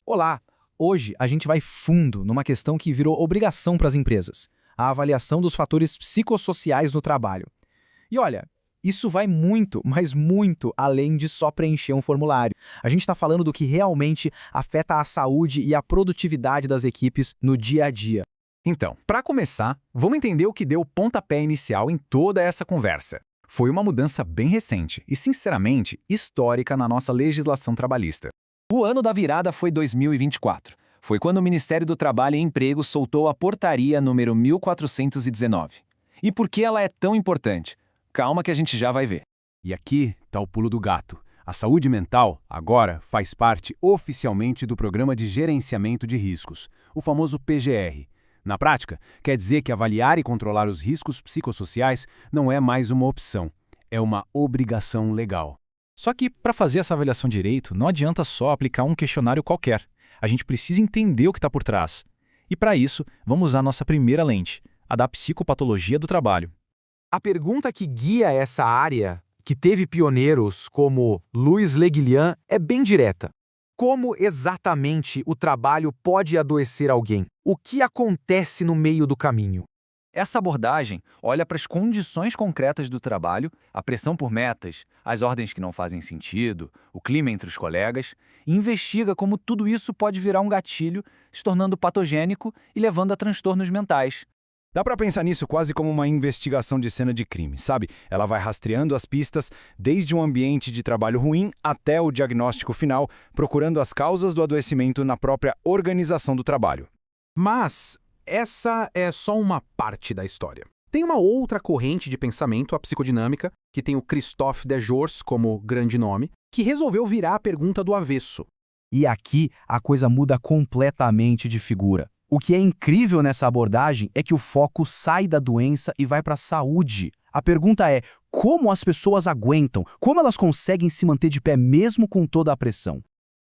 Olá! Hoje a gente vai fundo numa questão que virou obrigação para as empresas: a avaliação dos fatores psicossociais no trabalho. E olha, isso vai muito, mas muito além de só preencher um formulário. A gente está falando do que realmente afeta a saúde e a produtividade das equipes no dia a dia. Então, para começar, vamos entender o que deu o pontapé inicial em toda essa conversa. Foi uma mudança bem recente e, sinceramente, histórica na nossa legislação trabalhista. O ano da virada foi 2024. Foi quando o Ministério do Trabalho e Emprego soltou a portaria número 1419. E por que ela é tão importante? Calma que a gente já vai ver. E aqui está o pulo do gato. A saúde mental, agora, faz parte oficialmente do Programa de Gerenciamento de Riscos, o famoso PGR. Na prática, quer dizer que avaliar e controlar os riscos psicossociais não é mais uma opção, é uma obrigação legal. Só que, para fazer essa avaliação direito, não adianta só aplicar um questionário qualquer. A gente precisa entender o que está por trás. E para isso, vamos usar a nossa primeira lente, a da psicopatologia do trabalho. A pergunta que guia essa área, que teve pioneiros como Louis Le Guillian, é bem direta. Como exatamente o trabalho pode adoecer alguém? O que acontece no meio do caminho? Essa abordagem olha para as condições concretas do trabalho, a pressão por metas, as ordens que não fazem sentido, o clima entre os colegas, e investiga como tudo isso pode virar um gatilho, se tornando patogênico e levando a transtornos mentais. Dá para pensar nisso quase como uma investigação de cena de crime, sabe? Ela vai rastreando as pistas desde um ambiente de trabalho ruim até o diagnóstico final, procurando as causas do adoecimento na própria organização do trabalho. Mas essa é só uma parte da história. Tem uma outra corrente de pensamento, a psicodinâmica, que tem o Christophe Dejours como grande nome, que resolveu virar a pergunta do avesso. E aqui a coisa muda completamente de figura. O que é incrível nessa abordagem é que o foco sai da doença e vai para a saúde. A pergunta é: como as pessoas aguentam? Como elas conseguem se manter de pé mesmo com toda a pressão?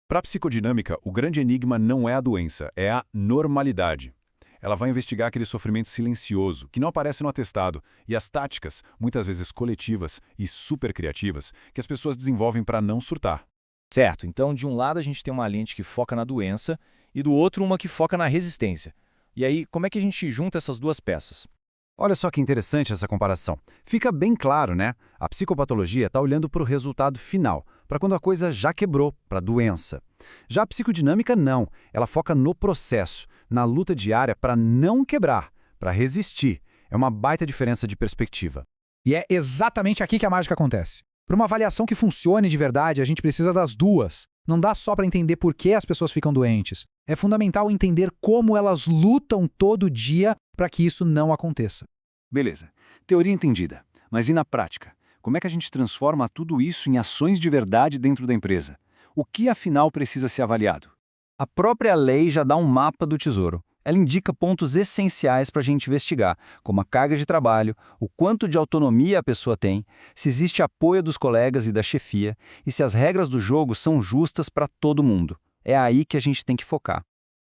Para a psicodinâmica, o grande enigma não é a doença, é a normalidade. Ela vai investigar aquele sofrimento silencioso, que não aparece no atestado, e as táticas, muitas vezes coletivas e super criativas, que as pessoas desenvolvem para não surtar. Certo, então de um lado a gente tem uma lente que foca na doença e do outro uma que foca na resistência. E aí, como é que a gente junta essas duas peças? Olha só que interessante essa comparação. Fica bem claro, né? A psicopatologia está olhando para o resultado final, para quando a coisa já quebrou, para a doença. Já a psicodinâmica não, ela foca no processo, na luta diária para não quebrar, para resistir. É uma baita diferença de perspectiva. E é exatamente aqui que a mágica acontece. Para uma avaliação que funcione de verdade, a gente precisa das duas. Não dá só para entender por que as pessoas ficam doentes. É fundamental entender como elas lutam todo dia para que isso não aconteça. Beleza, teoria entendida. Mas e na prática? Como é que a gente transforma tudo isso em ações de verdade dentro da empresa? O que afinal precisa ser avaliado? A própria lei já dá um mapa do tesouro. Ela indica pontos essenciais para a gente investigar, como a carga de trabalho, o quanto de autonomia a pessoa tem, se existe apoio dos colegas e da chefia, e se as regras do jogo são justas para todo mundo. É aí que a gente tem que focar.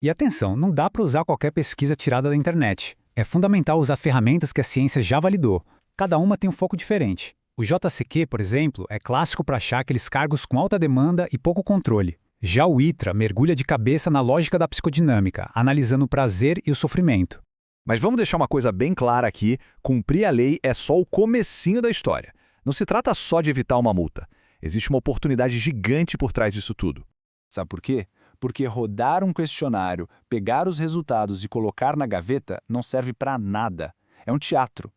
E atenção, não dá para usar qualquer pesquisa tirada da internet. É fundamental usar ferramentas que a ciência já validou. Cada uma tem um foco diferente. O JCQ, por exemplo, é clássico para achar aqueles cargos com alta demanda e pouco controle. Já o ITRA mergulha de cabeça na lógica da psicodinâmica, analisando o prazer e o sofrimento. Mas vamos deixar uma coisa bem clara aqui: cumprir a lei é só o comecinho da história. Não se trata só de evitar uma multa. Existe uma oportunidade gigante por trás disso tudo. Sabe por quê? Porque rodar um questionário, pegar os resultados e colocar na gaveta não serve para nada. É um teatro.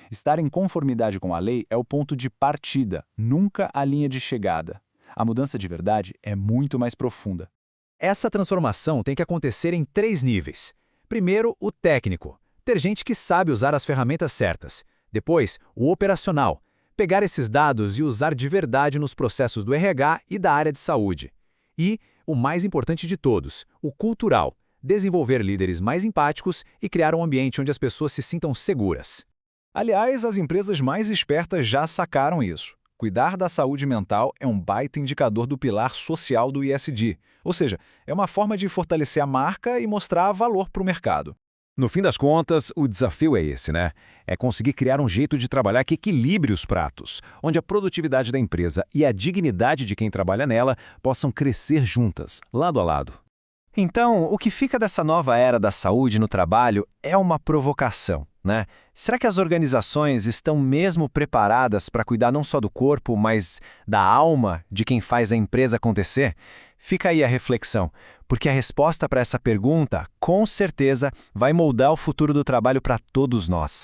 Estar em conformidade com a lei é o ponto de partida, nunca a linha de chegada. A mudança de verdade é muito mais profunda. Essa transformação tem que acontecer em 3 níveis. Primeiro, o técnico. Ter gente que sabe usar as ferramentas certas. Depois, o operacional. Pegar esses dados e usar de verdade nos processos do RH e da área de saúde. E, o mais importante de todos, o cultural. Desenvolver líderes mais empáticos e criar um ambiente onde as pessoas se sintam seguras. Aliás, as empresas mais espertas já sacaram isso. Cuidar da saúde mental é um baita indicador do pilar social do ISD, ou seja, é uma forma de fortalecer a marca e mostrar valor para o mercado. No fim das contas, o desafio é esse, né? É conseguir criar um jeito de trabalhar que equilibre os pratos, onde a produtividade da empresa e a dignidade de quem trabalha nela possam crescer juntas, lado a lado. Então, o que fica dessa nova era da saúde no trabalho é uma provocação, né? Será que as organizações estão mesmo preparadas para cuidar não só do corpo, mas da alma de quem faz a empresa acontecer? Fica aí a reflexão, porque a resposta para essa pergunta, com certeza, vai moldar o futuro do trabalho para todos nós.